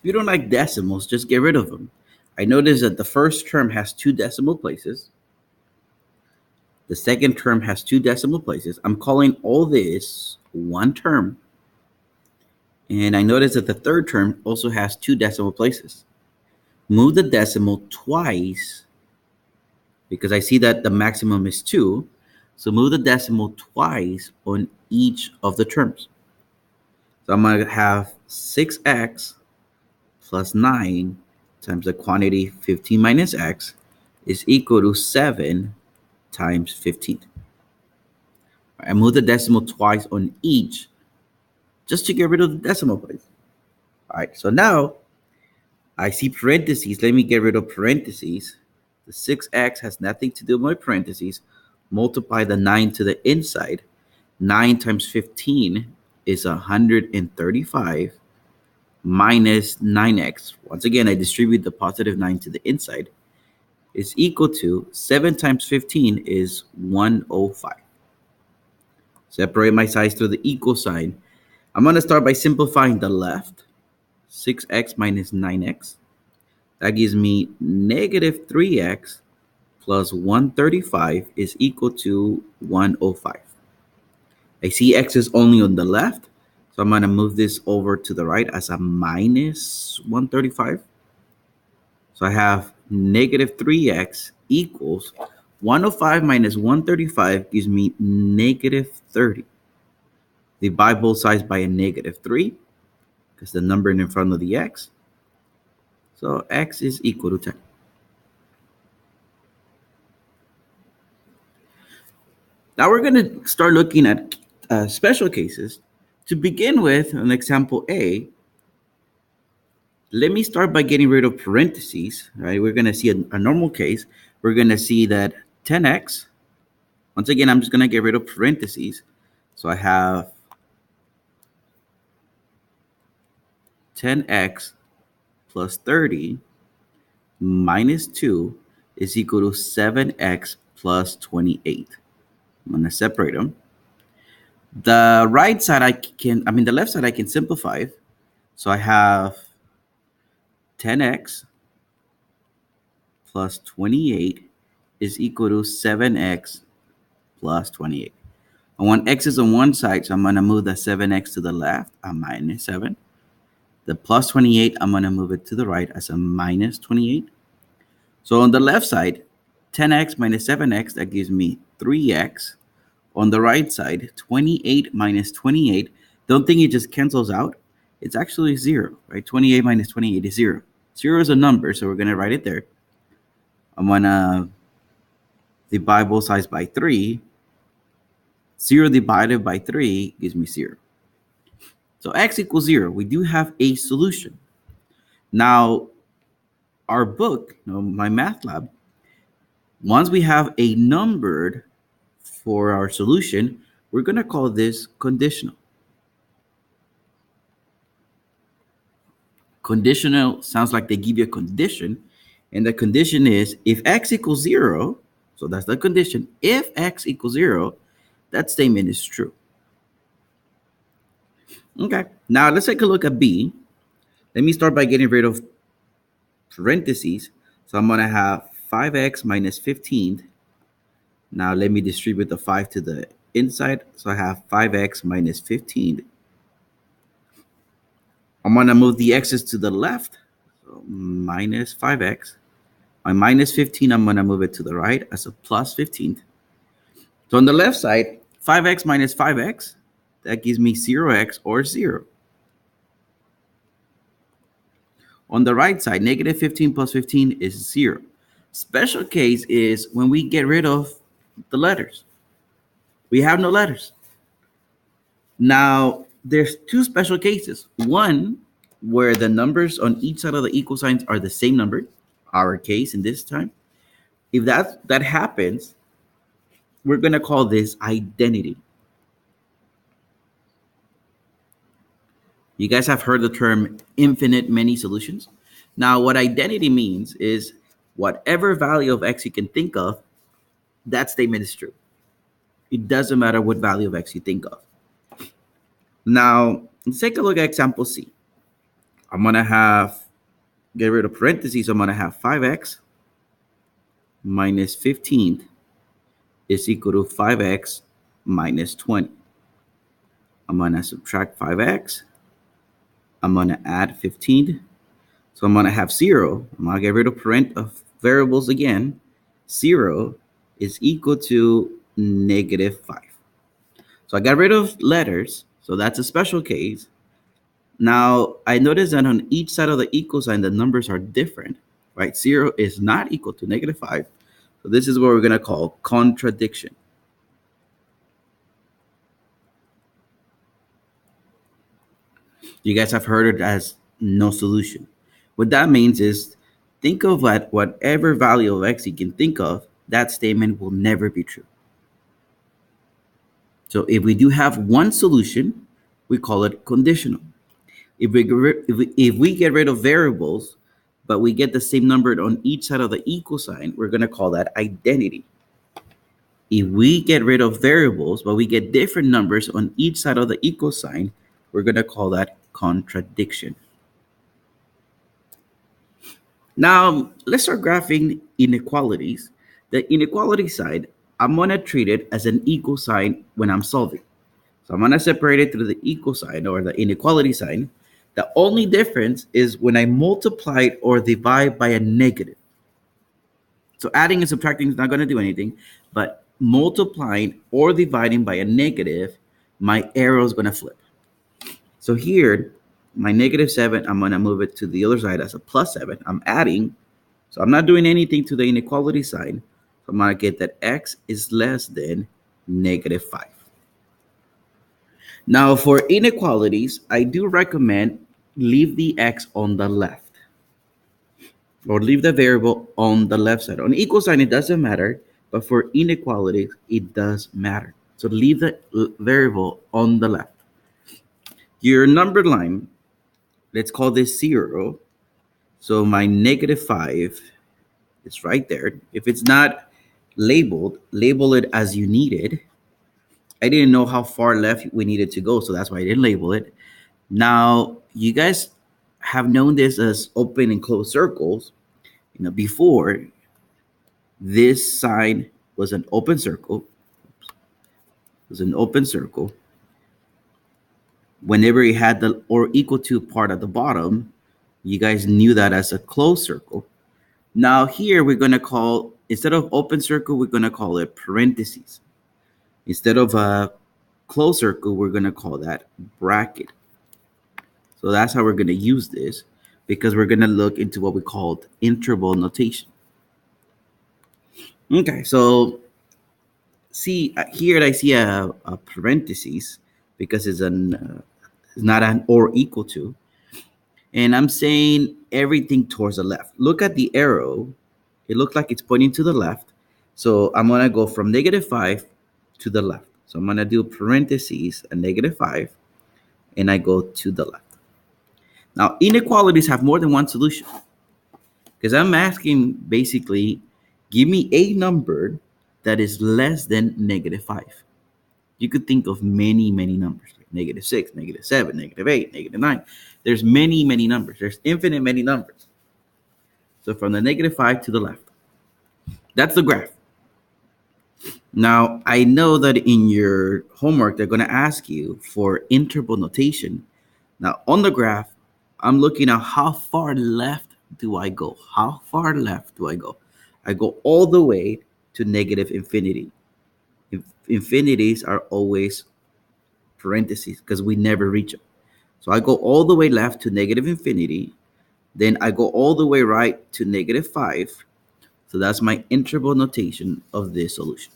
If you don't like decimals, just get rid of them. I notice that the first term has two decimal places. The second term has two decimal places. I'm calling all this one term. And I notice that the third term also has two decimal places. Move the decimal twice because I see that the maximum is 2. So move the decimal twice on each of the terms. So I'm going to have 6x plus 9 times the quantity 15 minus x is equal to 7 times 15. I move the decimal twice on each just to get rid of the decimal place. All right, so now I see parentheses. Let me get rid of parentheses. The 6x has nothing to do with my parentheses. Multiply the 9 to the inside. 9 times 15 is 135 minus 9x. Once again, I distribute the positive 9 to the inside. Is equal to 7 times 15 is 105. Separate my sides through the equal sign. I'm going to start by simplifying the left. 6x minus 9x. That gives me negative 3x plus 135 is equal to 105. I see x is only on the left, so I'm going to move this over to the right as a minus 135. So I have negative 3x equals 105 minus 135 gives me negative 30. Divide both sides by a negative 3 because the number in front of the x. So x is equal to 10. Now we're going to start looking at special cases. To begin with, on example A, let me start by getting rid of parentheses. Right? We're going to see a normal case. We're going to see that 10x, once again, I'm just going to get rid of parentheses. So I have 10x plus 30 minus 2 is equal to 7x plus 28. I'm going to separate them. The right side the left side I can simplify. So I have 10x plus 28 is equal to 7x plus 28. I want x's on one side, so I'm going to move the 7x to the left, a minus 7. The plus 28, I'm going to move it to the right as a minus 28. So on the left side, 10x minus 7x, that gives me 3x. On the right side, 28 minus 28, don't think it just cancels out. It's actually 0, right? 28 minus 28 is 0. 0 is a number, so we're going to write it there. I'm going to divide both sides by 3. 0 divided by 3 gives me 0. So x equals 0. We do have a solution. Now, our book, my math lab, once we have a numbered for our solution, we're going to call this conditional. Conditional sounds like they give you a condition, and the condition is if x equals 0, so that's the condition. If x equals 0, that statement is true. Okay, now let's take a look at B. Let me start by getting rid of parentheses. So I'm going to have 5x minus 15. Now let me distribute the 5 to the inside. So I have 5x minus 15. I'm going to move the x's to the left. So minus 5x. My minus 15, I'm going to move it to the right as a plus 15. So on the left side, 5x minus 5x, that gives me 0x or 0. On the right side, negative 15 plus 15 is 0. Special case is when we get rid of the letters. We have no letters. Now, there's two special cases. One, where the numbers on each side of the equal signs are the same number, our case in this time. If that happens, we're going to call this identity. You guys have heard the term infinite many solutions. Now, what identity means is whatever value of x you can think of, that statement is true. It doesn't matter what value of x you think of. Now, let's take a look at example C. I'm going to have, get rid of parentheses, I'm going to have 5x minus 15 is equal to 5x minus 20. I'm going to subtract 5x. I'm going to add 15. So I'm going to have 0. I'm going to get rid of variables again. 0 is equal to negative 5. So I got rid of letters. So that's a special case. Now, I notice that on each side of the equal sign, the numbers are different, right? 0 is not equal to negative 5. So this is what we're going to call contradiction. You guys have heard it as no solution. What that means is think of whatever value of x you can think of, that statement will never be true. So if we do have one solution, we call it conditional. If we get rid of variables, but we get the same number on each side of the equal sign, we're going to call that identity. If we get rid of variables, but we get different numbers on each side of the equal sign, we're going to call that contradiction. Now, let's start graphing inequalities. The inequality side, I'm going to treat it as an equal sign when I'm solving. So I'm going to separate it through the equal sign or the inequality sign. The only difference is when I multiply it or divide by a negative. So adding and subtracting is not going to do anything, but multiplying or dividing by a negative, my arrow is going to flip. So here, my negative 7, I'm going to move it to the other side as a plus 7. I'm adding, so I'm not doing anything to the inequality sign. So I'm going to get that x is less than negative 5. Now, for inequalities, I do recommend leave the x on the left or leave the variable on the left side. On equal sign, it doesn't matter, but for inequalities, it does matter. So leave the variable on the left. Your number line, let's call this 0. So my negative 5 is right there. If it's not labeled, label it as you need it. I didn't know how far left we needed to go, so that's why I didn't label it. Now, you guys have known this as open and closed circles. Before, this sign was an open circle. It was an open circle. Whenever you had the or equal to part at the bottom, you guys knew that as a closed circle. Now here we're going to call, instead of open circle, we're going to call it parentheses. Instead of a closed circle, we're going to call that bracket. So that's how we're going to use this, because we're going to look into what we called interval notation. Okay, so see here I see a parentheses because it's not an or equal to. And I'm saying everything towards the left. Look at the arrow. It looks like it's pointing to the left. So I'm going to go from negative 5 to the left. So I'm going to do parentheses and negative 5, and I go to the left. Now, inequalities have more than one solution, because I'm asking basically, give me a number that is less than negative 5. You could think of many, many numbers, like negative 6, negative 7, negative 8, negative 9. There's many, many numbers. There's infinite many numbers. So from the negative 5 to the left. That's the graph. Now, I know that in your homework, they're going to ask you for interval notation. Now, on the graph, I'm looking at how far left do I go? How far left do I go? I go all the way to negative infinity. Infinities are always parentheses because we never reach them. So I go all the way left to negative infinity. Then I go all the way right to negative 5. So that's my interval notation of this solution.